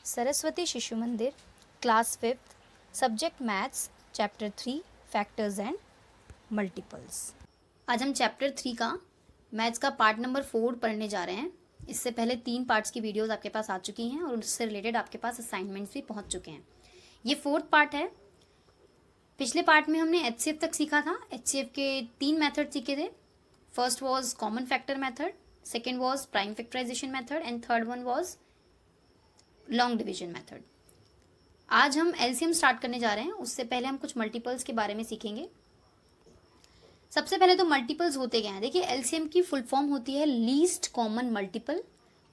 सरस्वती शिशु मंदिर, class 5th, subject maths, chapter 3, factors and multiples. आज हम चैप्टर 3 का मैथ्स का पार्ट नंबर 4 पढ़ने जा रहे हैं। इससे पहले 3 पार्ट्स की वीडियोस आपके पास आ चुकी हैं और उससे रिलेटेड आपके पास असाइनमेंट्स भी पहुंच चुके हैं। ये 4th पार्ट है। पिछले पार्ट में हमने HCF तक सीखा था। HCF के 3 मेथड सीखे थे। First was common factor method, second was prime factorization method and third one was long division method. आज हम एलसीएम स्टार्ट करने जा रहे हैं। उससे पहले हम कुछ मल्टीपल्स के बारे में सीखेंगे। सबसे पहले तो मल्टीपल्स होते क्या हैं। देखिए, एलसीएम की फुल फॉर्म होती है लीस्ट कॉमन मल्टीपल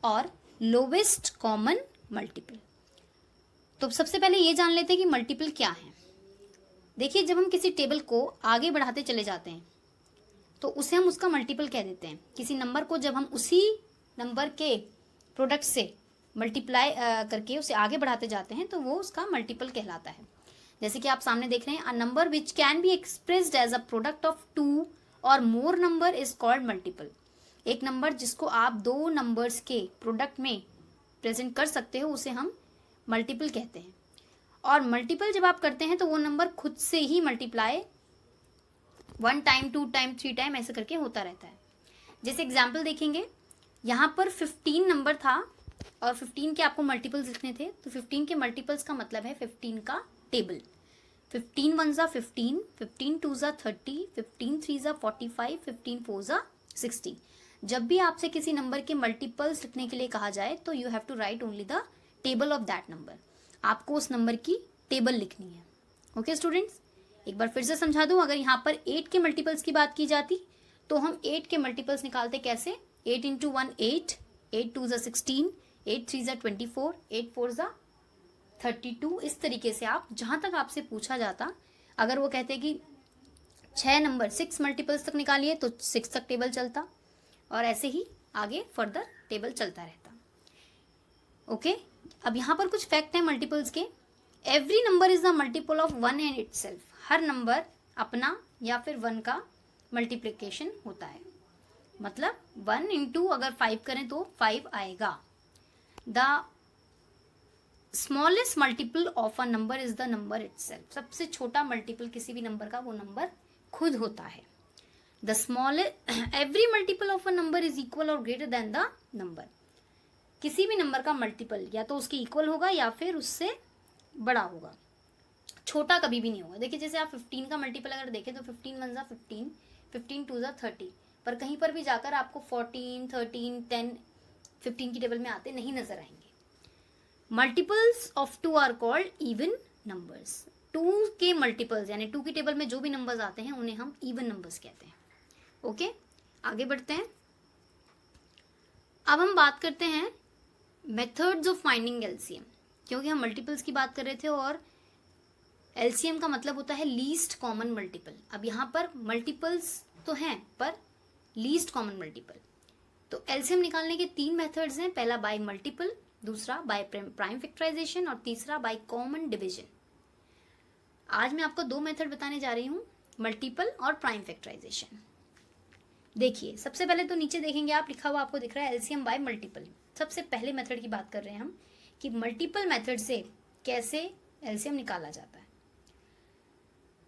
और लोवेस्ट कॉमन मल्टीपल। तो सबसे पहले ये जान लेते हैं कि मल्टीपल क्या है। देखिए, जब हम किसी टेबल को आगे बढ़ाते चले जाते हैं तो उसे हम उसका मल्टीपल कह देते हैं। किसी नंबर को जब हम उसी नंबर के प्रोडक्ट से मल्टीप्लाई करके उसे आगे बढ़ाते जाते हैं तो वो उसका मल्टीपल कहलाता है। जैसे कि आप सामने देख रहे हैं, a number which can be expressed as a product of 2 और more number is called multiple. एक नंबर जिसको आप 2 नंबर्स के प्रोडक्ट में प्रेजेंट कर सकते हो उसे हम मल्टीपल कहते हैं। और मल्टीपल जब आप करते हैं तो वो नंबर खुद से ही मल्टीप्लाई 1 टाइम 2 टाइम 3 टाइम ऐसे करके होता रहता है। जैसे एग्जाम्पल देखेंगे, यहाँ पर 15 नंबर था और 15 के आपको मल्टीपल्स लिखने थे। तो 15 के मल्टीपल्स का मतलब है 15 का टेबल। 15 1 ज़ा 15, 15 2 ज़ा 30, 15 3 ज़ा 45, 15 4 ज़ा 60। जब भी आपसे किसी नंबर के मल्टीपल्स लिखने के लिए कहा जाए तो you have to write only the table of that number. आपको उस नंबर की टेबल लिखनी है। ओके स्टूडेंट्स, एक बार फिर से समझा दूं। अगर यहाँ पर 8 के मल्टीपल्स की बात की जाती तो हम 8 के मल्टीपल्स निकालते कैसे। 8 इंटू 1 8, 8 2 ज़ा 16, 8 3 ज़ा 24, 8 4 ज़ा 32। इस तरीके से आप जहाँ तक आपसे पूछा जाता, अगर वो कहते कि 6 नंबर 6 मल्टीपल्स तक निकालिए तो 6 तक टेबल चलता और ऐसे ही आगे फर्दर टेबल चलता रहता। ओके, अब यहाँ पर कुछ फैक्ट हैं मल्टीपल्स के। Every number is the multiple of 1 and itself. Her number अपना या फिर 1 का मल्टीप्लिकेशन होता है। मतलब 1 इंटू अगर 5 करें तो 5 आएगा। The smallest multiple of a number is the number itself. सबसे छोटा मल्टीपल किसी भी नंबर का वो नंबर खुद होता है। The smallest every multiple of a number is equal और ग्रेटर देन द नंबर। किसी भी नंबर का मल्टीपल या तो उसके इक्वल होगा या फिर उससे बड़ा होगा, छोटा कभी भी नहीं होगा। देखिए, जैसे आप 15 का मल्टीपल अगर देखें तो 15 1 ज़ा 15, 15 2 ज़ा 30, पर कहीं पर भी जाकर आपको 14 13 10 15 की टेबल में आते नहीं नजर आएंगे। Multiples of 2 are called even numbers. 2 के मल्टीपल्स यानी 2 की टेबल में जो भी नंबर्स आते हैं उन्हें हम इवन नंबर्स कहते हैं। ओके, आगे बढ़ते हैं। अब हम बात करते हैं मेथड्स ऑफ फाइंडिंग एलसीएम, क्योंकि हम मल्टीपल्स की बात कर रहे थे और एलसीएम का मतलब होता है लीस्ट कॉमन मल्टीपल। अब यहाँ पर मल्टीपल्स तो हैं पर लीस्ट कॉमन मल्टीपल। तो एलसीएम निकालने के 3 मेथड्स हैं। पहला बाय मल्टीपल, दूसरा बाय प्राइम फैक्टराइजेशन और तीसरा बाय कॉमन डिवीजन। आज मैं आपको 2 मेथड बताने जा रही हूँ, मल्टीपल और प्राइम फैक्टराइजेशन। देखिए, सबसे पहले तो नीचे देखेंगे आप, लिखा हुआ आपको दिख रहा है एलसीएम बाय मल्टीपल। सबसे पहले मेथड की बात कर रहे हैं हम कि मल्टीपल मेथड से कैसे एलसीएम निकाला जाता है।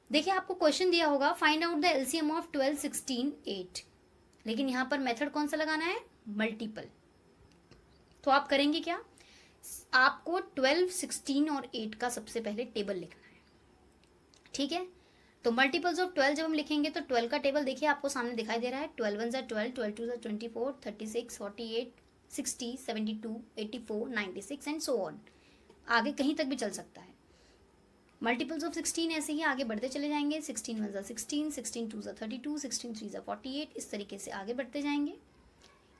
देखिए, आपको क्वेश्चन दिया होगा find out the LCM of 12 16 8, लेकिन यहाँ पर मेथड कौन सा लगाना है, मल्टीपल। तो आप करेंगे क्या, आपको 12 16 और 8 का सबसे पहले टेबल लिखना है। ठीक है, तो मल्टीपल्स ऑफ 12 जब हम लिखेंगे तो 12 का टेबल देखिए आपको सामने दिखाई दे रहा है। 12 1 ज़ा 12, 12 2 ज़ा 24, 36 48 60 72 84 96 एंड सो ऑन। आगे कहीं तक भी चल सकता है। मल्टीपल्स ऑफ 16 ऐसे ही आगे बढ़ते चले जाएंगे। 16 1 ज़ा 16, 16 2 ज़ा 32, 16 3 ज़ा 48, इस तरीके से आगे बढ़ते जाएंगे।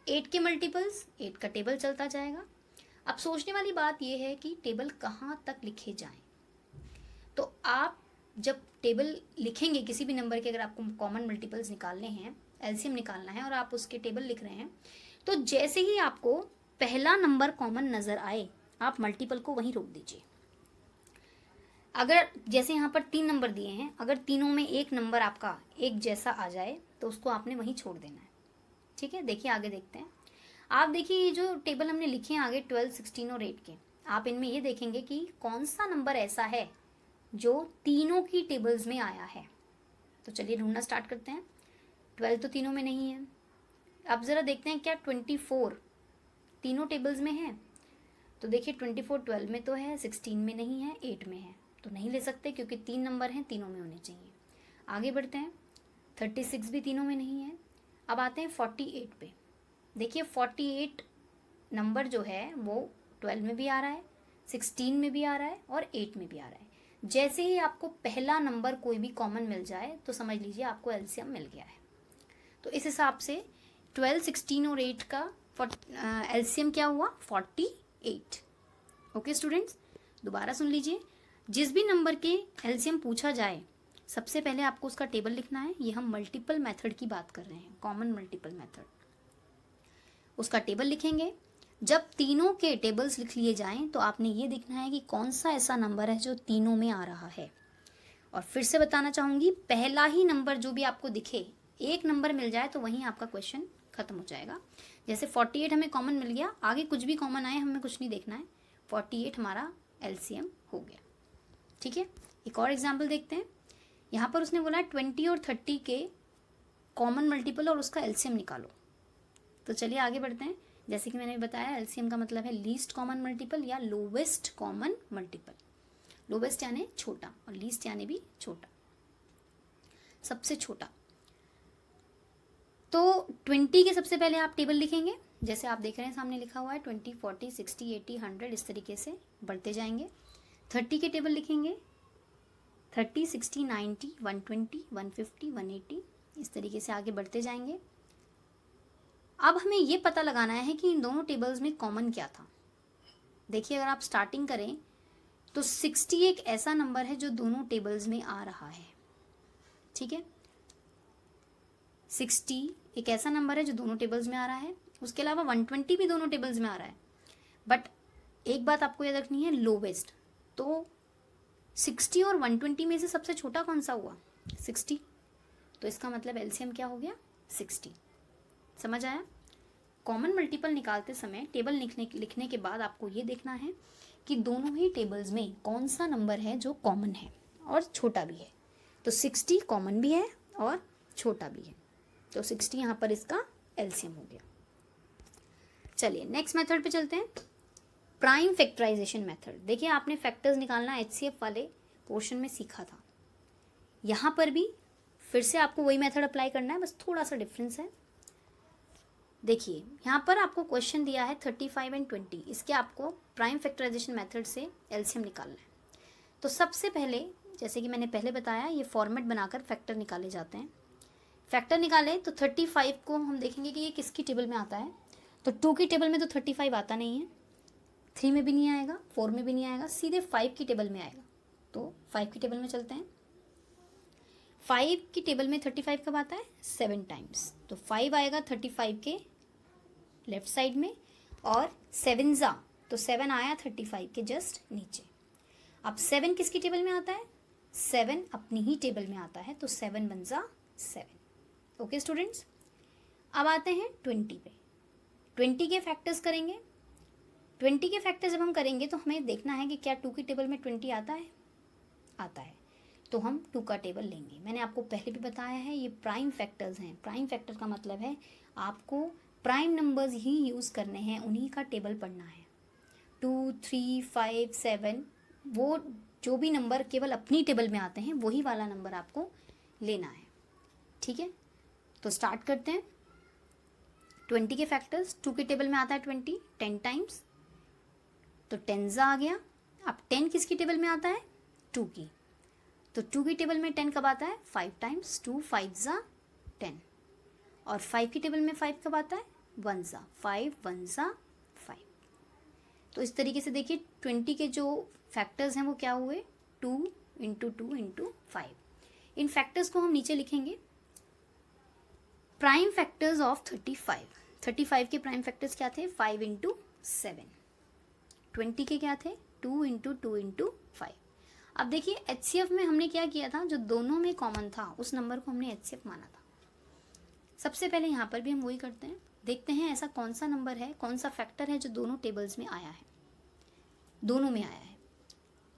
8 के मल्टीपल्स, 8 का टेबल चलता जाएगा। अब सोचने वाली बात यह है कि टेबल कहाँ तक लिखे जाएं। तो आप जब टेबल लिखेंगे किसी भी नंबर के, अगर आपको कॉमन मल्टीपल्स निकालने हैं, एलसीएम निकालना है और आप उसके टेबल लिख रहे हैं, तो जैसे ही आपको पहला नंबर कॉमन नजर आए आप मल्टीपल को वहीं रोक दीजिए। अगर जैसे यहाँ पर 3 नंबर दिए हैं, अगर तीनों में एक नंबर आपका एक जैसा आ जाए तो उसको आपने वहीं छोड़ देना है। ठीक है, देखिए आगे देखते हैं। आप देखिए, ये जो टेबल हमने लिखे हैं आगे 12 16 और 8 के, आप इनमें ये देखेंगे कि कौन सा नंबर ऐसा है जो तीनों की टेबल्स में आया है। तो चलिए ढूंढना स्टार्ट करते हैं। 12 तो तीनों में नहीं है। अब ज़रा देखते हैं क्या 24 तीनों टेबल्स में है। तो देखिए 24 12 में तो है, 16 में नहीं है, 8 में है, तो नहीं ले सकते क्योंकि 3 नंबर हैं, तीनों में होने चाहिए। आगे बढ़ते हैं। 36 भी तीनों में नहीं है। अब आते हैं 48 पे। देखिए 48 नंबर जो है वो 12 में भी आ रहा है, 16 में भी आ रहा है और 8 में भी आ रहा है। जैसे ही आपको पहला नंबर कोई भी कॉमन मिल जाए तो समझ लीजिए आपको एलसीएम मिल गया है। तो इस हिसाब से 12, 16 और 8 का एलसीएम क्या हुआ? 48। ओके स्टूडेंट्स, दोबारा सुन लीजिए। जिस भी नंबर के एलसीएम पूछा जाए सबसे पहले आपको उसका टेबल लिखना है। ये हम मल्टीपल मेथड की बात कर रहे हैं, कॉमन मल्टीपल मेथड। उसका टेबल लिखेंगे। जब तीनों के टेबल्स लिख लिए जाएं तो आपने ये देखना है कि कौन सा ऐसा नंबर है जो तीनों में आ रहा है। और फिर से बताना चाहूँगी, पहला ही नंबर जो भी आपको दिखे, एक नंबर मिल जाए तो वहीं आपका क्वेश्चन खत्म हो जाएगा। जैसे 48 हमें कॉमन मिल गया, आगे कुछ भी कॉमन आए हमें कुछ नहीं देखना है, 48 हमारा एलसीएम हो गया। ठीक है, एक और एग्जाम्पल देखते हैं। यहाँ पर उसने बोला है 20 और 30 के कॉमन मल्टीपल और उसका एलसीएम निकालो। तो चलिए आगे बढ़ते हैं। जैसे कि मैंने बताया, एलसीएम का मतलब है लीस्ट कॉमन मल्टीपल या लोवेस्ट कॉमन मल्टीपल। लोवेस्ट यानी छोटा और लीस्ट यानी भी छोटा, सबसे छोटा। तो 20 के सबसे पहले आप टेबल लिखेंगे, जैसे आप देख रहे हैं सामने लिखा हुआ है 20, 40, 60, 80, 100, इस तरीके से बढ़ते जाएंगे। 30 के टेबल लिखेंगे, 30, 60, 90, 120, 150, 180, इस तरीके से आगे बढ़ते जाएंगे। अब हमें ये पता लगाना है कि इन दोनों टेबल्स में कॉमन क्या था। देखिए अगर आप स्टार्टिंग करें तो 60 एक ऐसा नंबर है जो दोनों टेबल्स में आ रहा है। ठीक है, 60 एक ऐसा नंबर है जो दोनों टेबल्स में आ रहा है। उसके अलावा 120 भी दोनों टेबल्स में आ रहा है। बट एक बात आपको याद रखनी है, लोवेस्ट। तो 60 और 120 में से सबसे छोटा कौन सा हुआ? 60। तो इसका मतलब एलसीएम क्या हो गया? 60। समझ आया? कॉमन मल्टीपल निकालते समय टेबल लिखने के बाद आपको ये देखना है कि दोनों ही टेबल्स में कौन सा नंबर है जो कॉमन है और छोटा भी है। तो 60 कॉमन भी है और छोटा भी है, तो 60 यहाँ पर इसका एलसीएम हो गया। चलिए नेक्स्ट मेथड पे चलते हैं, प्राइम फैक्टराइजेशन मेथड। देखिए आपने फैक्टर्स निकालना एचसीएफ वाले पोर्शन में सीखा था। यहाँ पर भी फिर से आपको वही मेथड अप्लाई करना है, बस थोड़ा सा डिफरेंस है। देखिए यहाँ पर आपको क्वेश्चन दिया है 35 एंड 20, इसके आपको प्राइम फैक्टराइजेशन मेथड से एलसीएम निकालना है। तो सबसे पहले, जैसे कि मैंने पहले बताया, ये फॉर्मेट बनाकर फैक्टर निकाले जाते हैं। फैक्टर निकाले तो 35 को हम देखेंगे कि ये किसकी टेबल में आता है। तो 2 की टेबल में तो 35 आता नहीं है, 3 में भी नहीं आएगा, 4 में भी नहीं आएगा, सीधे 5 की टेबल में आएगा। तो 5 की टेबल में चलते हैं। 5 की टेबल में 35 कब आता है? 7 टाइम्स। तो 5 आएगा 35 के लेफ्ट साइड में और 7 जा, तो 7 आया 35 के जस्ट नीचे। अब 7 किसकी टेबल में आता है? 7 अपनी ही टेबल में आता है, तो 7 बन जा 7। ओके स्टूडेंट्स, अब आते हैं 20 पे। 20 के फैक्टर्स करेंगे। 20 के फैक्टर जब हम करेंगे तो हमें देखना है कि क्या 2 की टेबल में 20 आता है? आता है, तो हम 2 का टेबल लेंगे। मैंने आपको पहले भी बताया है, ये प्राइम फैक्टर्स हैं। प्राइम फैक्टर का मतलब है आपको प्राइम नंबर्स ही यूज़ करने हैं, उन्हीं का टेबल पढ़ना है। 2, 3, 5, 7, वो जो भी नंबर केवल अपनी टेबल में आते हैं वही वाला नंबर आपको लेना है। ठीक है, तो स्टार्ट करते हैं। 20 के फैक्टर्स, 2 के टेबल में आता है 20, 10 टाइम्स, तो 10 आ गया। अब 10 किसकी टेबल में आता है? 2 की। तो 2 की टेबल में 10 कब आता है? 5 टाइम्स, 2 5 जा 10। और 5 की टेबल में 5 कब आता है? 1 जा 5, 1 जा 5। तो इस तरीके से देखिए 20 के जो फैक्टर्स हैं वो क्या हुए? 2 इंटू 2 इंटू 5। इन फैक्टर्स को हम नीचे लिखेंगे। Prime factors of 35। 35 के प्राइम फैक्टर्स क्या थे? 5 इंटू 7। 20 के क्या थे? 2 इंटू 2 इंटू 5। अब देखिए एचसीएफ में हमने क्या किया था, जो दोनों में कॉमन था उस नंबर को हमने एचसीएफ माना था। सबसे पहले यहाँ पर भी हम वही करते हैं, देखते हैं ऐसा कौन सा नंबर है, कौन सा फैक्टर है जो दोनों टेबल्स में आया है। दोनों में आया है।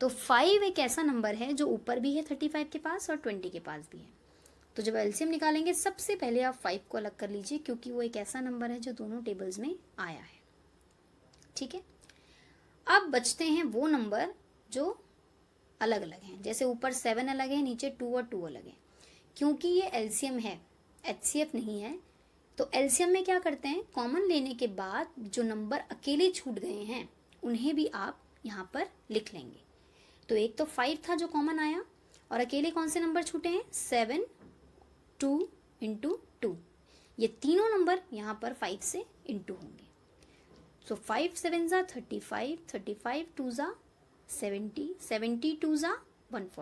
तो 5 एक ऐसा नंबर है जो ऊपर भी है 35 के पास और 20 के पास भी है। तो जब एलसीएम निकालेंगे सबसे पहले आप 5 को अलग कर लीजिए, क्योंकि वो एक ऐसा नंबर है जो दोनों टेबल्स में आया है। ठीक है, अब बचते हैं वो नंबर जो अलग अलग हैं। जैसे ऊपर 7 अलग है, नीचे 2 और 2 अलग है। क्योंकि ये एलसीएम है, एचसीएफ नहीं है, तो एलसीएम में क्या करते हैं, कॉमन लेने के बाद जो नंबर अकेले छूट गए हैं उन्हें भी आप यहाँ पर लिख लेंगे। तो एक तो 5 था जो कॉमन आया, और अकेले कौन से नंबर छूटे हैं, 7, 2 इंटू 2। ये तीनों नंबर यहाँ पर 5 से इंटू होंगे। सो 5 7 ज़ा 35, 35 2 ज़ा 70, 70 2 ज़ा 140।